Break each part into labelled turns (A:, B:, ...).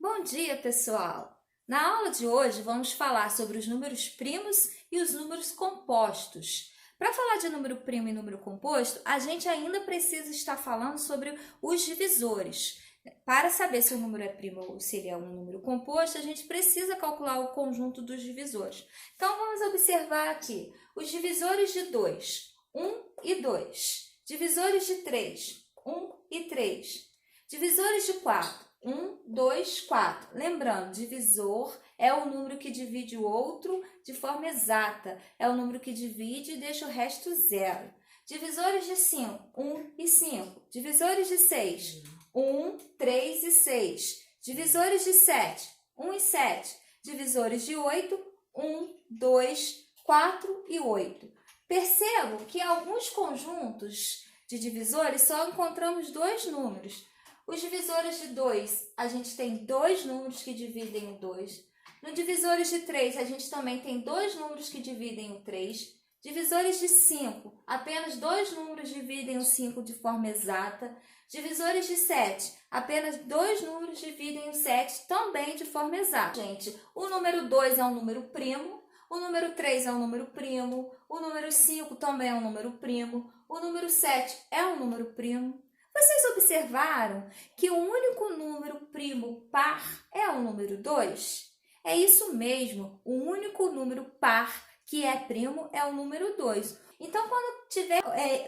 A: Bom dia, pessoal! Na aula de hoje vamos falar sobre os números primos e os números compostos. Para falar de número primo e número composto, a gente ainda precisa estar falando sobre os divisores. Para saber se o número é primo ou se ele é um número composto, a gente precisa calcular o conjunto dos divisores. Então, vamos observar aqui os divisores de 2, 1 e 2. Divisores de 3, 1 e 3. Divisores de 4, 1, 2, 4. Lembrando, divisor é o número que divide o outro de forma exata. É o número que divide e deixa o resto zero. Divisores de 5, 1 e 5. Divisores de 6, 1, 3 e 6. Divisores de 7, 1 e 7. Divisores de 8, 1, 2, 4 e 8. Percebo que em alguns conjuntos de divisores só encontramos dois números. Os divisores de 2, a gente tem dois números que dividem o 2. No divisores de 3, a gente também tem dois números que dividem o 3. Divisores de 5, apenas dois números dividem o 5 de forma exata. Divisores de 7, apenas dois números dividem o 7 também de forma exata. Gente, o número 2 é um número primo, o número 3 é um número primo, o número 5 também é um número primo, o número 7 é um número primo. Vocês observaram que o único número primo par é o número 2? É isso mesmo, o único número par que é primo é o número 2. Então, quando tiver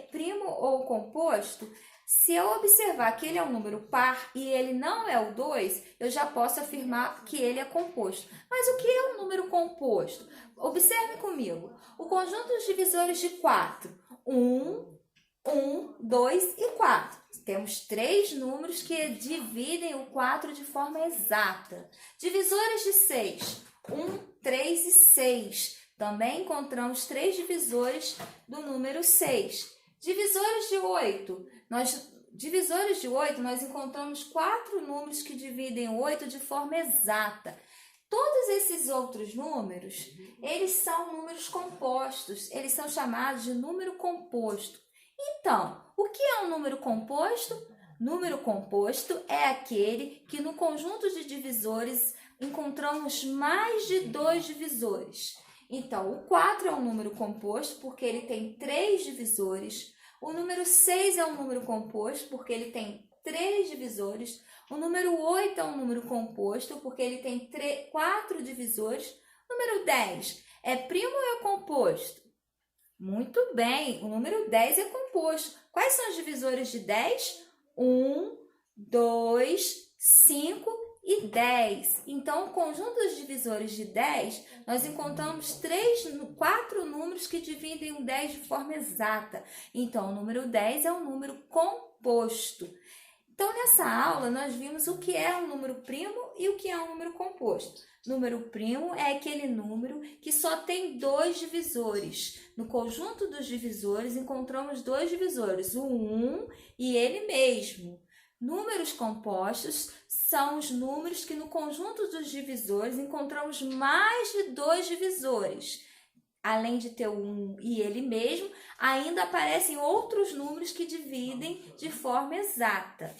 A: primo ou composto, se eu observar que ele é um número par e ele não é o 2, eu já posso afirmar que ele é composto. Mas o que é um número composto? Observe comigo. O conjunto dos divisores de 4, 1, 2 e 4. Temos três números que dividem o 4 de forma exata. Divisores de 6, 1, 3 e 6. Também encontramos três divisores do número 6. Divisores de 8. Nós encontramos quatro números que dividem o 8 de forma exata. Todos esses outros números, eles são números compostos. Eles são chamados de número composto. Então, o que é um número composto? Número composto é aquele que no conjunto de divisores encontramos mais de dois divisores. Então, o 4 é um número composto porque ele tem três divisores. O número 6 é um número composto porque ele tem três divisores. O número 8 é um número composto porque ele tem quatro divisores. O número 10 é primo ou é composto? Muito bem, o número 10 é composto. Quais são os divisores de 10? 1, 2, 5 e 10. Então, o conjunto dos divisores de 10, nós encontramos quatro números que dividem o 10 de forma exata. Então, o número 10 é um número composto. Então, nessa aula, nós vimos o que é um número primo e o que é um número composto. Número primo é aquele número que só tem dois divisores. No conjunto dos divisores, encontramos dois divisores, o 1 e ele mesmo. Números compostos são os números que no conjunto dos divisores encontramos mais de dois divisores. Além de ter o 1 e ele mesmo, ainda aparecem outros números que dividem de forma exata.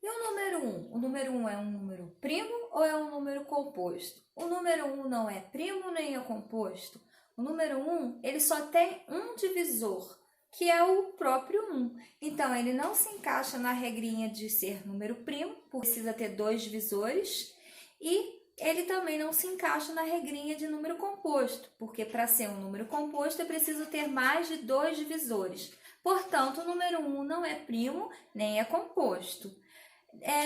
A: E o número 1? O número 1 é um número primo ou é um número composto? O número 1 não é primo nem é composto. O número 1, ele só tem um divisor, que é o próprio 1. Então, ele não se encaixa na regrinha de ser número primo, porque precisa ter dois divisores, e ele também não se encaixa na regrinha de número composto, porque para ser um número composto é preciso ter mais de dois divisores. Portanto, o número 1 não é primo nem é composto.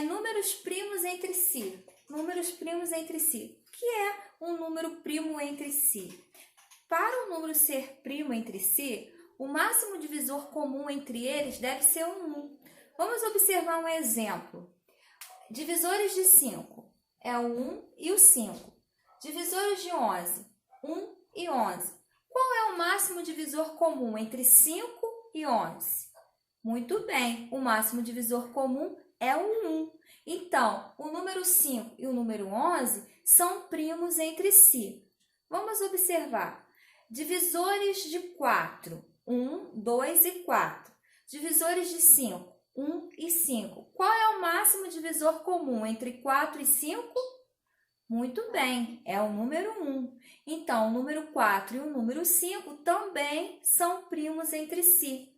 A: Números primos entre si. Números primos entre si. O que é um número primo entre si? Para um número ser primo entre si, o máximo divisor comum entre eles deve ser um 1. Vamos observar um exemplo. Divisores de 5 é o 1 e o 5. Divisores de 11, 1 e 11. Qual é o máximo divisor comum entre 5 e 11? Muito bem, o máximo divisor comum é o 1. Então, o número 5 e o número 11 são primos entre si. Vamos observar. Divisores de 4, 1, 2 e 4. Divisores de 5, 1 e 5. Qual é o máximo divisor comum entre 4 e 5? Muito bem, é o número 1. Então, o número 4 e o número 5 também são primos entre si.